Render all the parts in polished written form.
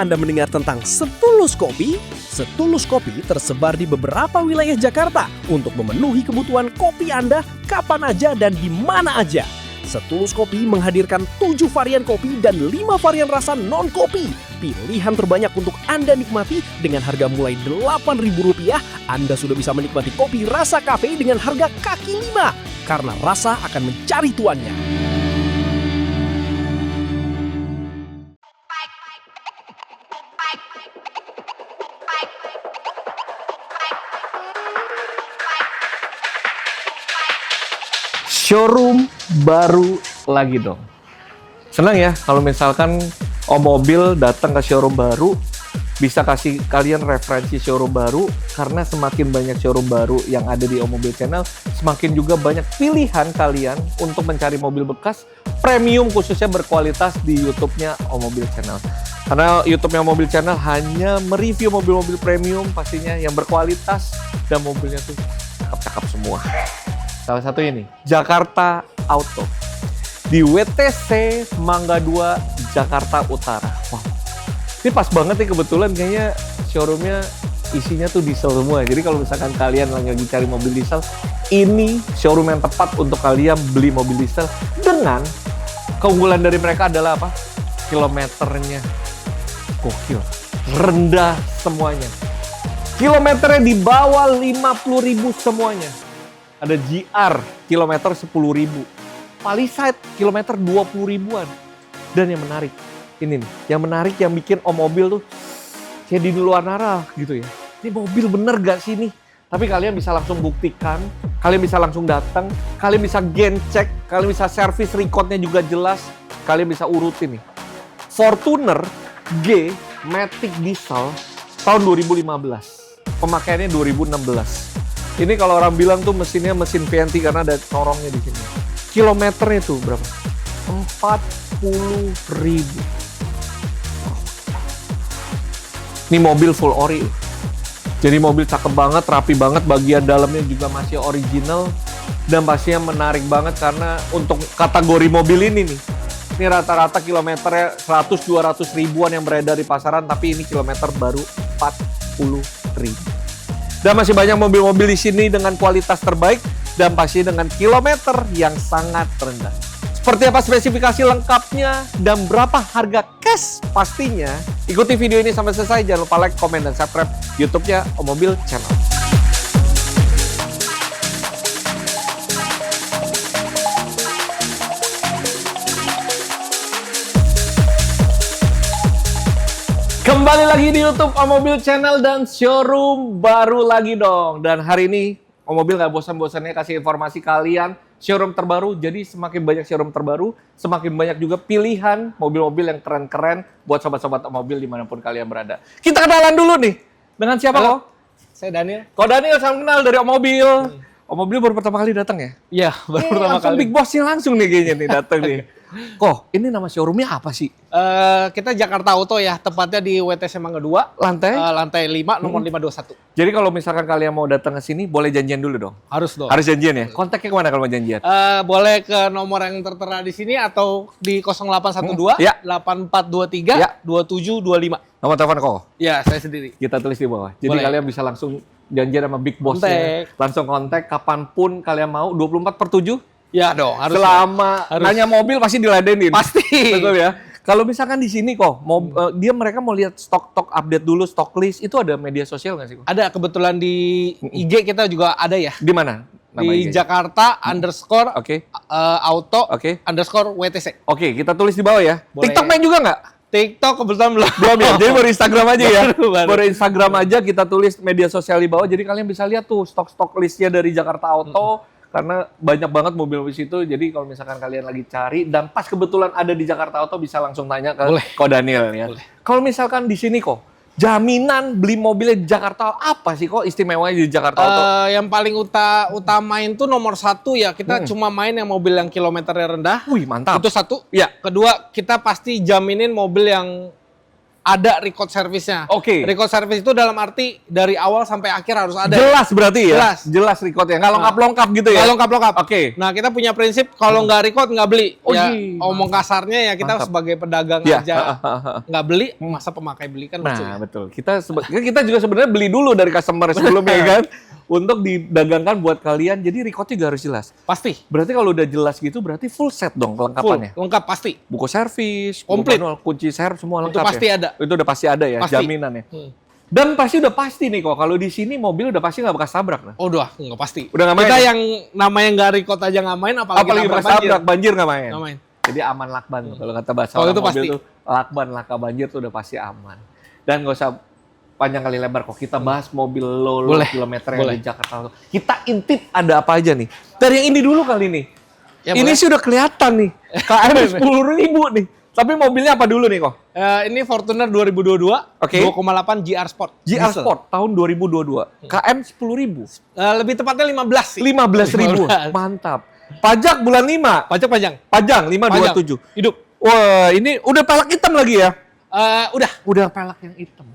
Anda mendengar tentang Setulus Kopi? Setulus Kopi tersebar di beberapa wilayah Jakarta untuk memenuhi kebutuhan kopi Anda kapan aja dan di mana aja. Setulus Kopi menghadirkan 7 varian kopi dan 5 varian rasa non-kopi. Pilihan terbanyak untuk Anda nikmati dengan harga mulai Rp8.000. Anda sudah bisa menikmati kopi rasa kafe dengan harga kaki 5. Karena rasa akan mencari tuannya. Showroom baru lagi dong. Senang ya kalau misalkan Om Mobil datang ke showroom baru, bisa kasih kalian referensi showroom baru, karena semakin banyak showroom baru yang ada di Om Mobil Channel, semakin juga banyak pilihan kalian untuk mencari mobil bekas premium khususnya berkualitas di YouTube-nya Om Mobil Channel. Karena YouTube-nya Om Mobil Channel hanya mereview mobil-mobil premium pastinya yang berkualitas dan mobilnya tuh cakep-cakep semua. Salah satu ini, Jakarta Auto. Di WTC Mangga 2, Jakarta Utara. Wow. Ini pas banget nih, kebetulan kayaknya showroomnya isinya tuh diesel semua. Jadi kalau misalkan kalian lagi cari mobil diesel, ini showroom yang tepat untuk kalian beli mobil diesel. Dengan keunggulan dari mereka adalah apa? Kilometernya gokil. Rendah semuanya. Kilometernya di bawah 50.000 semuanya. Ada GR, kilometer 10.000. Palisade, kilometer 20.000-an. Dan yang menarik, ini nih. Yang menarik yang bikin Om Mobil tuh kayak di luar narah gitu ya. Ini mobil bener gak sih nih? Tapi kalian bisa langsung buktikan, kalian bisa langsung datang, kalian bisa gen check, kalian bisa service recordnya juga jelas, kalian bisa urutin nih. Fortuner G Matic Diesel tahun 2015. Pemakaiannya 2016. Ini kalau orang bilang tuh mesinnya mesin VNT karena ada corongnya di sini. Kilometernya tuh berapa? 40.000. Ini mobil full ori. Jadi mobil cakep banget, rapi banget, bagian dalamnya juga masih original dan pastinya menarik banget karena untuk kategori mobil ini nih. Ini rata-rata kilometernya 100-200 ribuan yang beredar di pasaran, tapi ini kilometer baru 40.000. Dan masih banyak mobil-mobil di sini dengan kualitas terbaik dan pasti dengan kilometer yang sangat rendah. Seperti apa spesifikasi lengkapnya dan berapa harga cash pastinya? Ikuti video ini sampai selesai. Jangan lupa like, komen, dan subscribe YouTube-nya Om Mobil Channel. Kembali lagi di YouTube Om Mobil Channel dan showroom baru lagi dong. Dan hari ini Om Mobil gak bosan-bosannya kasih informasi kalian showroom terbaru. Jadi semakin banyak showroom terbaru, semakin banyak juga pilihan mobil-mobil yang keren-keren buat sobat-sobat Om Mobil dimanapun kalian berada. Kita kenalan dulu nih. Dengan siapa kok? Saya Daniel. Kok Daniel, salam kenal dari Om Mobil. Om Mobil baru pertama kali datang ya? Iya, baru pertama langsung kali. Big Boss-nya langsung nih kayaknya nih datang nih. Kok, ini nama showroomnya apa sih? Kita Jakarta Auto ya, tepatnya di WTC Mangga 2. Lantai? Lantai 5, nomor 521. Jadi kalau misalkan kalian mau datang ke sini, boleh janjian dulu dong? Harus dong. Harus janjian ya? Kontaknya kemana kalau mau janjian? Boleh ke nomor yang tertera di sini atau di 0812 Ya. 8423 Ya. 2725. Nomor telepon kok? Ya, saya sendiri. Kita tulis di bawah. Jadi Boleh. kalian bisa langsung janjian sama Big Boss-nya. Kontak. Langsung kontak kapanpun kalian mau, 24/7. Ya dong, harus. Selama Harus. nanya mobil pasti diladenin. Pasti. Betul ya? Kalau misalkan di sini kok, mereka mau lihat stok update dulu, stok list, itu ada media sosial nggak sih kok? Ada kebetulan di IG kita juga ada ya. Di mana? Nama Di IG-nya? Jakarta underscore Oke. auto Oke. underscore WTC. Oke, kita tulis di bawah ya. Boleh. TikTok main juga nggak? TikTok kebetulan belum. Belum ya? Jadi baru Instagram aja ya? Baru. Baru Instagram aja, kita tulis media sosial di bawah. Jadi kalian bisa lihat tuh stok-stok listnya dari Jakarta Auto. Karena banyak banget mobil-mobil situ. Jadi kalau misalkan kalian lagi cari dan pas kebetulan ada di Jakarta Auto, bisa langsung tanya ke Boleh. Ko Daniel ya. Boleh. Kalau misalkan di sini kok, jaminan beli mobilnya di Jakarta apa sih kok istimewanya di Jakarta Auto? Yang paling utamain tuh nomor 1 ya, kita cuma main yang mobil yang kilometernya rendah. Wih, mantap. Itu 1. Ya. Kedua, kita pasti jaminin mobil yang ada record service-nya. Oke. Record service itu dalam arti dari awal sampai akhir harus ada. Jelas berarti ya? Jelas. recordnya. Nggak lengkap-lengkap gitu ya? Nggak lengkap-lengkap. Oke. Nah, kita punya prinsip kalau nggak record nggak beli. Oh, Ya, iya. omong kasarnya ya kita Mantap. sebagai pedagang Ya. aja nggak beli, masa pemakai beli kan lucu Nah, ya. betul. Kita juga sebenarnya beli dulu dari customer sebelumnya kan untuk didagangkan buat kalian. Jadi record juga harus jelas. Pasti. Berarti kalau udah jelas gitu berarti full set dong Full, kelengkapannya. lengkap pasti. Buku servis, Komplit. buku manual, kunci servis semua Itu lengkap pasti ya. ada. Itu udah pasti ada ya, Pasti. jaminannya. Hmm. Dan pasti udah pasti nih kok kalau di sini mobil udah pasti nggak bekas tabrak nah. Oh, udah, nggak pasti. Udah nggak main Kita ya? yang namanya nggak record aja nggak main, apalagi Apalagi bekas tabrak, banjir nggak main. Nggak main. Jadi aman lakban tuh. Kalau kata bahasa Kalau orang itu mobil pasti. tuh lakban, laka banjir tuh udah pasti aman. Dan nggak usah panjang kali lebar kok. Kita bahas mobil low Boleh. kilometer yang Boleh. di Jakarta. Kita intip ada apa aja nih. Dari yang ini dulu kali nih. Ya, ini boleh. sih udah kelihatan nih. KM 10.000 nih. Tapi mobilnya apa dulu nih kok? Ini Fortuner 2022, Oke. 2,8 GR Sport. GR Diesel. Sport tahun 2022. KM 10.000. Lebih tepatnya 15 sih. 15.000. 15. Mantap. Pajak bulan 5. Pajak panjang. Pajang 527. Hidup. Wah, ini udah pelak hitam lagi ya? Udah. Udah pelak yang hitam.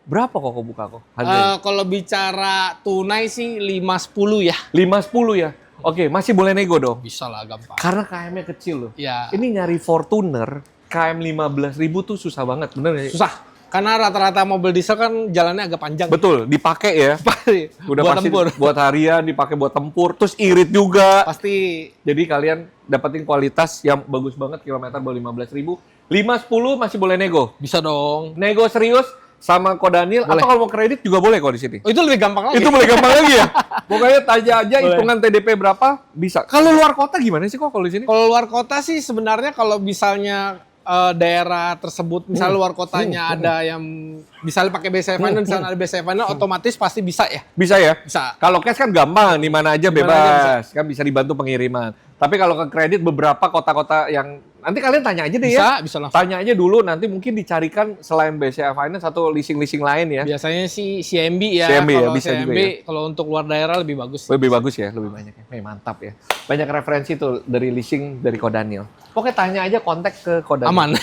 Berapa kok buka kok? Harganya? Kalau bicara tunai sih 5-10 ya. 510 ya? Oke, masih boleh nego dong. Bisa lah, gampang. Karena KM-nya kecil loh. Ya, Ini nyari Fortuner, KM 15.000 tuh susah banget, bener nggak sih? susah. Karena rata-rata mobil diesel kan jalannya agak panjang. Betul, dipakai ya. Pasti. Udah Buat pasti tempur. buat harian, dipakai buat tempur, terus irit juga. Pasti. Jadi kalian dapetin kualitas yang bagus banget, kilometer baru 15.000. 510 masih boleh nego. Bisa dong. Nego serius sama Kodanil, Boleh. atau kalau mau kredit juga boleh kok di sini. Oh, itu lebih gampang lagi. Itu boleh gampang lagi ya? Pokoknya tanya aja Boleh. hitungan TDP berapa, bisa. Kalau luar kota gimana sih kok kalau di sini? Kalau luar kota sih sebenarnya kalau misalnya daerah tersebut, misalnya luar kotanya ada yang misalnya pakai BCA Finance, misalnya ada BCA Finance, otomatis pasti bisa ya. Bisa ya? Bisa. Kalau cash kan gampang, di mana aja Di mana aja bebas. Kan bisa dibantu pengiriman. Tapi kalau ke kredit beberapa kota-kota yang nanti kalian tanya aja deh ya. Bisa langsung. Tanya aja dulu, nanti mungkin dicarikan selain BCA Finance atau leasing-leasing lain ya. Biasanya sih CMB ya. CMB ya, Kalau bisa juga CMB, ya. kalau untuk luar daerah lebih bagus. Lebih bagus ya, lebih banyak ya. Mantap ya. Banyak referensi tuh dari leasing dari Kodanil. Pokoknya tanya aja kontak ke Kodanil. Aman.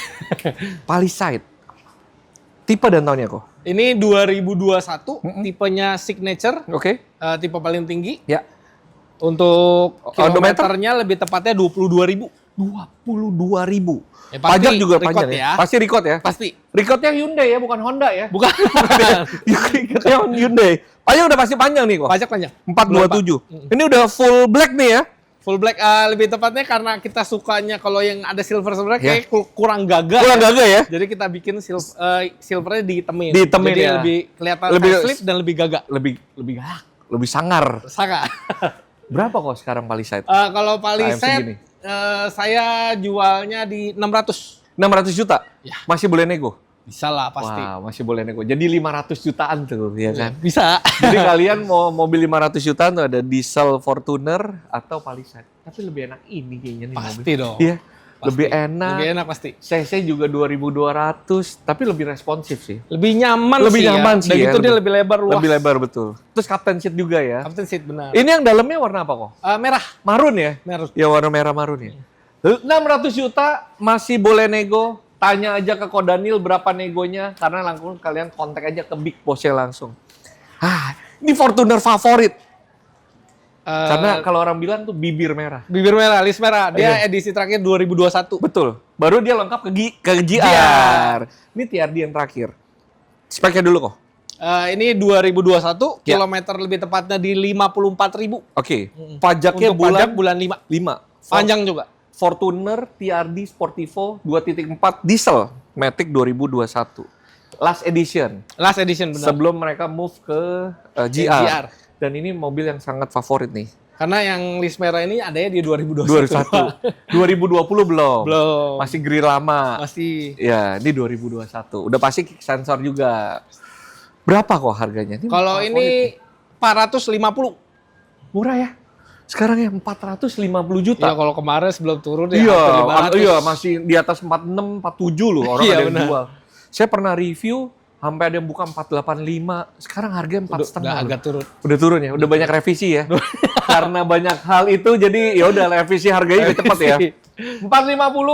Palisade. Tipe dan tahunnya kok. Ini 2021, tipenya Signature, Oke. tipe paling tinggi. Ya. Untuk Odometer? kilometernya lebih tepatnya 22.000. 22.000. Ya, pasti Pajak juga record panjang ya. ya. Pasti record ya. Pasti. Recordnya Hyundai ya, bukan Honda ya. Bukan. Recordnya Hyundai. Pajak udah pasti panjang nih kok. Pajak panjang. 427. Ini udah full black nih ya. Full black, lebih tepatnya karena kita sukanya kalau yang ada silver sebenarnya Ya. kayak kurang gagah. Kurang gagah ya. Jadi kita bikin silvernya dihitemin. Dihitemin Jadi ya. lebih kelihatan Lebih- facelift dan lebih gagah. Lebih galak, lebih sangar. Saka. Berapa kok sekarang Palisade? Kalau segini. Palisade, saya jualnya di 600. 600 juta? Ya. Masih boleh nego? Bisa lah pasti. Wah, masih boleh nego. Jadi 500 jutaan tuh, ya kan? Bisa. Jadi kalian mau mobil 500 jutaan tuh ada diesel Fortuner atau Palisade. Tapi lebih enak ini kayaknya nih mobil. Pasti dong. Iya. Pasti. Lebih enak. Lebih enak pasti. CC juga 2200, tapi lebih responsif sih. Lebih nyaman Lebih sih nyaman ya. sih Dan ya, itu dia lebih lebar luas. Lebih lebar betul. Terus captain seat juga ya. Captain seat benar. Ini yang dalamnya warna apa kok? Merah. Marun ya? Merah. Ya warna merah marun ya. 600 juta masih boleh nego. Tanya aja ke Kodanil berapa negonya. Karena langsung kalian kontak aja ke Big Boss-nya langsung. Ini Fortuner favorit. Karena kalau orang bilang tuh bibir merah. Bibir merah, list merah. Iya. Dia edisi terakhir 2021. Betul. Baru dia lengkap ke GR. Ini TRD yang terakhir. Speknya dulu kok. Ini 2021, Ya. kilometer lebih tepatnya di 54.000. Oke. Pajaknya Untuk pajak bulan 5. 5. Panjang juga. Fortuner TRD Sportivo 2.4 diesel Matic 2021. Last edition. Last edition benar. Sebelum mereka move ke GR. GR. Dan ini mobil yang sangat favorit nih. Karena yang list merah ini adanya di 2021. 2020 belum. Belum. Masih grill lama. Masih. Ya, ini 2021. Udah pasti kick sensor juga. Berapa kok harganya? Kalau favorit ini nih. 450. Murah ya. Sekarang ya 450 juta. Ya kalau kemarin sebelum turun ya Iya, hampir 500. iya masih di atas 46, 47 loh orang Iya, ada yang benar. jual. Saya pernah review sampai ada yang buka 485. Sekarang harganya 4,5. Udah agak turun. Udah turun ya, udah banyak revisi ya. Karena banyak hal itu jadi ya udah revisi harganya udah cepet ya. 450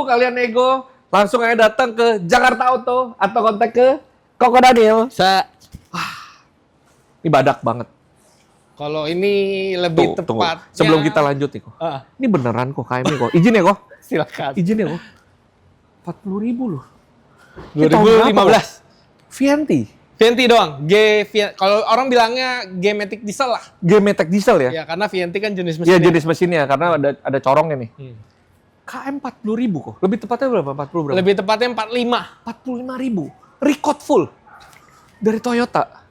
kalian nego, Langsung aja datang ke Jakarta Auto atau kontak ke Koko Daniel. Ini badak banget. Kalau ini lebih Tunggu. tepatnya. Sebelum kita lanjut nih kok. Ini beneran kok KM-nya kok. Izin ya kok. Silakan. Izin ya kok. 40.000 loh. 2015. Vianti. Vianti doang. Kalau orang bilangnya G-Matic diesel lah. G-Matic diesel ya? Ya karena Vianti kan jenis Iya, mesinnya. jenis mesinnya karena ada corongnya nih. Hmm. KM 40.000 kok. Lebih tepatnya berapa? 40 berapa? Lebih tepatnya 45. 45.000. Record full. Dari Toyota.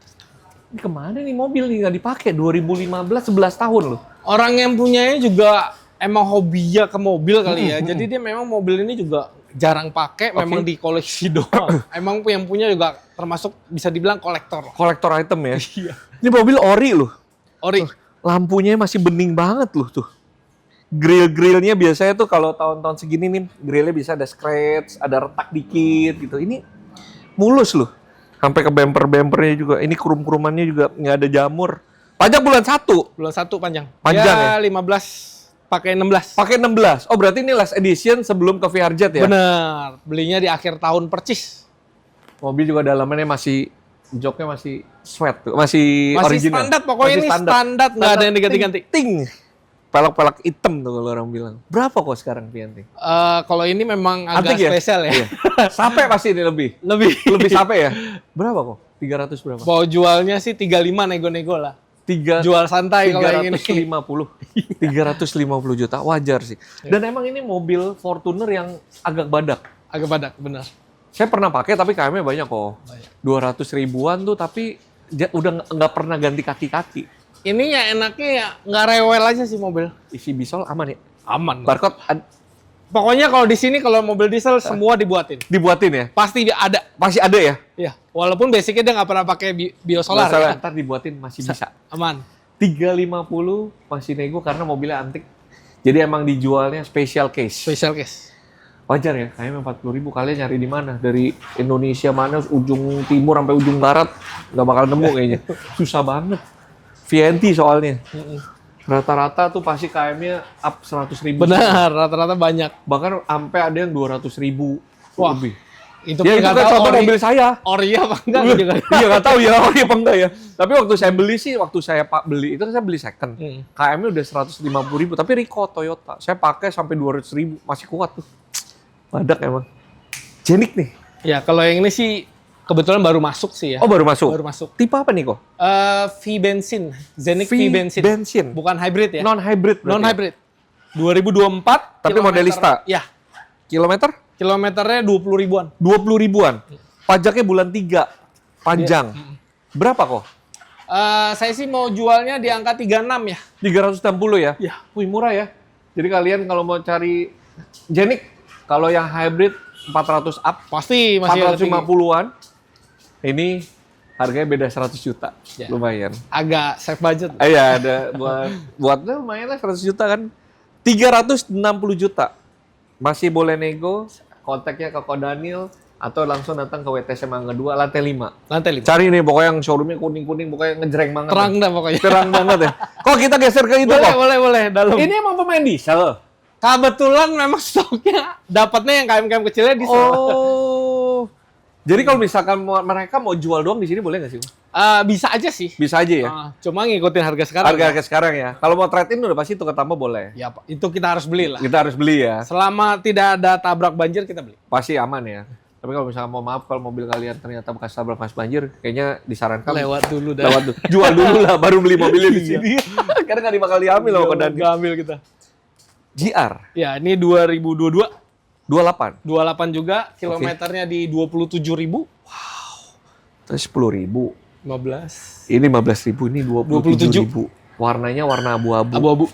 Ini kemana nih mobil nih nggak dipakai? 2015, 11 tahun loh. Orang yang punyanya juga emang hobinya ke mobil kali ya. Jadi dia memang mobil ini juga jarang pakai, memang di koleksi doang. Emang yang punya juga termasuk bisa dibilang kolektor. Kolektor item ya? Iya. Ini mobil ori loh. Ori. Lampunya masih bening banget loh tuh. Grill-grillnya biasanya tuh kalau tahun-tahun segini nih, grillnya bisa ada scratch, ada retak dikit gitu. Ini mulus loh. Sampai ke bumper-bumpernya juga. Ini krum-krumannya juga nggak ada jamur. Pajak bulan 1. Bulan 1 panjang. Panjang ya? 15 pakai 16. Pakai 16. Oh berarti ini last edition sebelum ke VRZ ya? Bener. Belinya di akhir tahun percis. Mobil juga dalamannya masih, joknya masih sweat tuh. Masih original. Standar pokoknya Masih ini standar. Nggak ada yang diganti-ganti. Ting. Pelak-pelak hitam tuh kalau orang bilang. Berapa kok sekarang Vianti? Kalau ini memang agak Antik ya? spesial ya. Iya. Sampai pasti ini lebih. Lebih Sampai ya? Berapa kok? 300 berapa? mau jualnya sih 35 nego-nego lah. Jual santai kalau yang ini. 350 juta, wajar sih. Dan emang ini mobil Fortuner yang agak badak. Agak badak, benar. Saya pernah pakai tapi KM-nya banyak kok. 200 ribuan tuh tapi udah nggak pernah ganti kaki-kaki. Ini ya enaknya ya nggak rewel aja sih mobil. Isi bisol aman ya? Aman. Barcode Pokoknya kalau di sini kalau mobil diesel semua dibuatin. dibuatin ya? Pasti ada. Masih ada ya? Ya, walaupun basicnya dia nggak pernah pakai biosolar ya. Ntar dibuatin masih bisa. Aman. 350 masih nego karena mobilnya antik. Jadi emang dijualnya special case. Special case. Wajar ya, kayaknya 40.000 kalian nyari di mana? Dari Indonesia mana, ujung timur sampai ujung barat, nggak bakal nemu kayaknya. Susah banget. VNT soalnya. Rata-rata tuh pasti KM-nya up 100.000. Benar, rata-rata banyak. Bahkan sampai ada yang 200.000 Wah, lebih. Itu Ya itu nggak kan tahu contoh mobil saya. ori apa enggak juga. Iya nggak tahu ya ori apa enggak ya. Tapi waktu saya beli sih, waktu saya beli itu kan saya beli second. KM-nya udah 150.000, tapi Rico Toyota. Saya pakai sampai 200.000, masih kuat tuh. Badak emang. Jenik nih. Ya, kalau yang ini sih kebetulan baru masuk sih ya. Oh baru masuk? Baru masuk. Tipe apa nih kok? V bensin, Zenic V bensin. Bensin. Bukan hybrid ya. Non-hybrid berarti. Non-hybrid. 2024. Tapi modelista? Ya. Kilometer? Kilometernya 20 ribuan. 20 ribuan. Pajaknya bulan 3. Panjang. Berapa kok? Saya sih mau jualnya di angka 36 ya. 360 ya? Iya. Wih murah ya. Jadi kalian kalau mau cari Jenik, kalau yang hybrid 400 up, Pasti masih agak tinggi. 450-an. Ini harganya beda 100 juta. Ya. Lumayan. Agak save budget. Iya, ada buatnya lumayan lah 100 juta kan. 360 juta. Masih boleh nego, kontaknya ke Ko Daniel atau langsung datang ke WTC Mangga 2 lantai 5. Lantai 5. Cari nih pokoknya yang showroomnya kuning-kuning, pokoknya ngejreng banget. Terang ya. dah pokoknya. Terang banget ya. Kok kita geser ke itu kok? Boleh, dalam. Ini emang pemain diesel. Kebetulan memang stoknya dapatnya yang KM-KM kecilnya di sana. Oh. Jadi kalau misalkan mereka mau jual doang di sini boleh nggak sih? Bisa aja sih. Bisa aja ya. Cuma ngikutin harga sekarang. Harga sekarang ya. Kalau mau trade in udah pasti itu ketambah boleh. Ya, Pak. Itu kita harus beli lah. Kita harus beli ya. Selama tidak ada tabrak banjir kita beli. Pasti aman ya. Tapi kalau misalkan mau maaf kalau mobil kalian ternyata bekas tabrak pas banjir, kayaknya disarankan Lewat dulu dah. Lewat dulu. Jual dulu lah baru beli mobilnya di sini. Karena nggak bakal diambil loh Ko Daniel. Nggak ambil kita. GR Ya, ini 2022. 28. 28 juga, kilometernya di 27.000. Terus 10.000. 15. Ini 15.000, ini 27.000. Warnanya warna abu-abu. Abu-abu.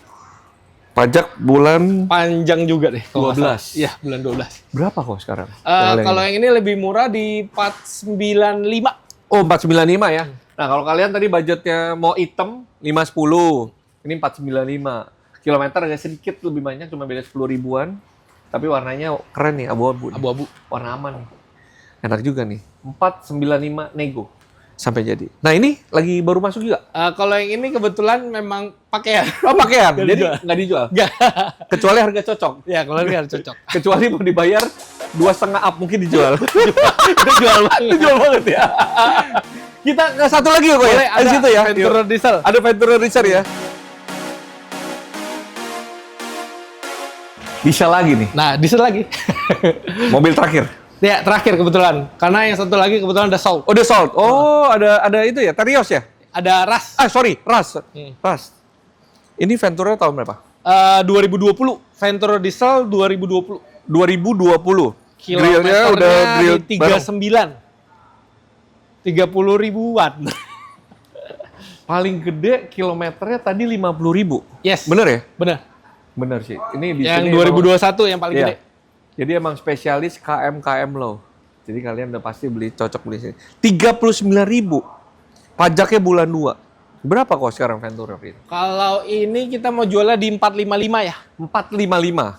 Pajak bulan Panjang juga deh. kalau nggak 12. salah. Iya, bulan 12. berapa kok sekarang? Kalau yang ini lebih murah di 495. Oh, 495 ya. Nah, kalau kalian tadi budgetnya mau hitam 510. Ini 495. Kilometer agak sedikit lebih banyak, cuma beda 10 ribuan. Tapi warnanya keren nih, abu-abu. Abu-abu. Warna aman. Enak juga nih. 495 nego. Sampai jadi. Nah, ini lagi baru masuk juga. Kalau yang ini kebetulan memang pakaian. Oh, pakaian. Nggak Jadi dijual. nggak dijual. Enggak. Kecuali harga cocok. Ya, kalau ini harus cocok. Kecuali mau dibayar 2,5 up mungkin dijual. Itu jual banget. Jual banget ya. Kita ke satu lagi kok ya. Boleh, Di ada situ ya. Venturer diesel. Ada Venturer diesel ya. Diesel lagi nih. Nah, diesel lagi. Mobil terakhir. Ya, terakhir kebetulan. Karena yang satu lagi kebetulan ada Soul. Oh, udah sold. Oh, ada itu ya. Terios ya. Ada Ras. Sorry, Ras. Ras. Ini Venturer tahun berapa? 2020. Venturer diesel 2020. 2020. Kilometernya udah grill di 39. 30 ribuan. Paling gede kilometernya tadi 50.000. Yes. Bener ya? Bener. Bener sih. Ini di Yang sini 2021 yang paling Iya. gede. Jadi emang spesialis KM low. Jadi kalian udah pasti cocok beli sini. 39.000. Pajaknya bulan 2. Berapa kok sekarang Venturer ini? Kalau ini kita mau jualnya di 455 ya. 455.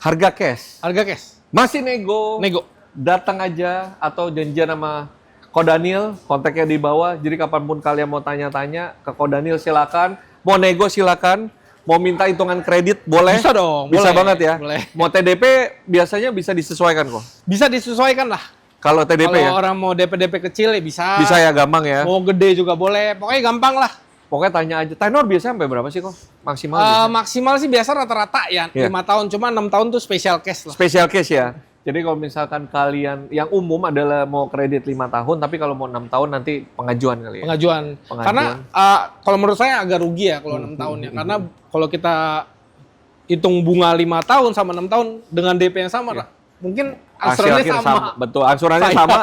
Harga cash. Harga cash. Masih nego. Nego. Datang aja atau janjian sama Ko Daniel, kontaknya di bawah. Jadi kapanpun kalian mau tanya-tanya ke Ko Daniel silakan. Mau nego silakan. Mau minta hitungan kredit boleh. Bisa dong. Bisa boleh, banget ya. Boleh. Mau TDP biasanya bisa disesuaikan kok. Bisa disesuaikan lah. Kalau TDP Kalau ya. orang mau DP kecil ya bisa. Bisa ya, gampang ya. Mau gede juga boleh. Pokoknya gampang lah. Pokoknya tanya aja. Tenor biasanya sampai berapa sih kok? Maksimal biasanya? Maksimal sih biasa rata-rata ya. Iya. 5 tahun. Cuma 6 tahun tuh special case lah. Special case ya. Jadi kalau misalkan kalian, yang umum adalah mau kredit 5 tahun, tapi kalau mau 6 tahun nanti pengajuan kali ya. Pengajuan. Karena kalau menurut saya agak rugi ya kalau 6 tahun ya. Karena kalau kita hitung bunga 5 tahun sama 6 tahun dengan DP yang sama, mungkin asuransinya Akhir sama. Betul, asuransinya Sayang. sama.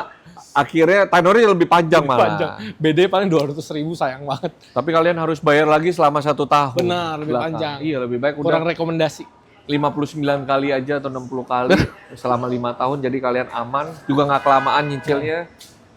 Akhirnya tenornya lebih panjang Lebih malah. panjang. BD paling 200.000 sayang banget. Tapi kalian harus bayar lagi selama 1 tahun. Benar, lebih belakang. panjang. Iya, lebih baik Kurang udah rekomendasi. 59 kali aja atau 60 kali selama 5 tahun. Jadi kalian aman, juga nggak kelamaan nyicilnya.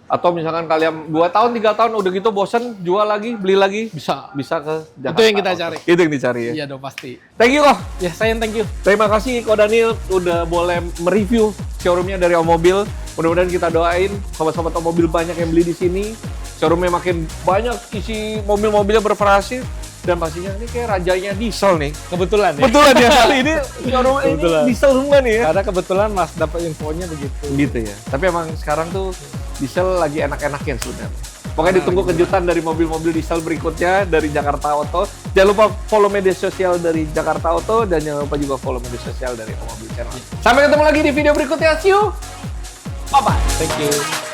Atau misalkan kalian 2 tahun, 3 tahun udah gitu bosen, jual lagi, beli lagi. Bisa. Bisa ke Jakarta. Itu yang kita cari. Itu yang dicari ya. Iya dong pasti. Thank you kok. Ya sayang thank you. Terima kasih Ko Daniel udah boleh mereview showroomnya dari Om Mobil. Mudah-mudahan kita doain sobat-sobat Om Mobil banyak yang beli di sini. Showroomnya makin banyak, isi mobil-mobilnya bervariasi. Dan pastinya ini kayak rajanya diesel nih. Kebetulan ya. Betulan ya kali ini showroom ini Kebetulan. diesel semua nih ya. Karena kebetulan Mas dapat infonya begitu. Gitu ya. Tapi emang sekarang tuh diesel lagi enak-enaknya sebenarnya. Pokoknya ditunggu kejutan dari mobil-mobil diesel berikutnya dari Jakarta Auto. Jangan lupa follow media sosial dari Jakarta Auto dan jangan lupa juga follow media sosial dari Om Mobil Channel. Sampai ketemu lagi di video berikutnya. See you. Bye-bye. Thank you.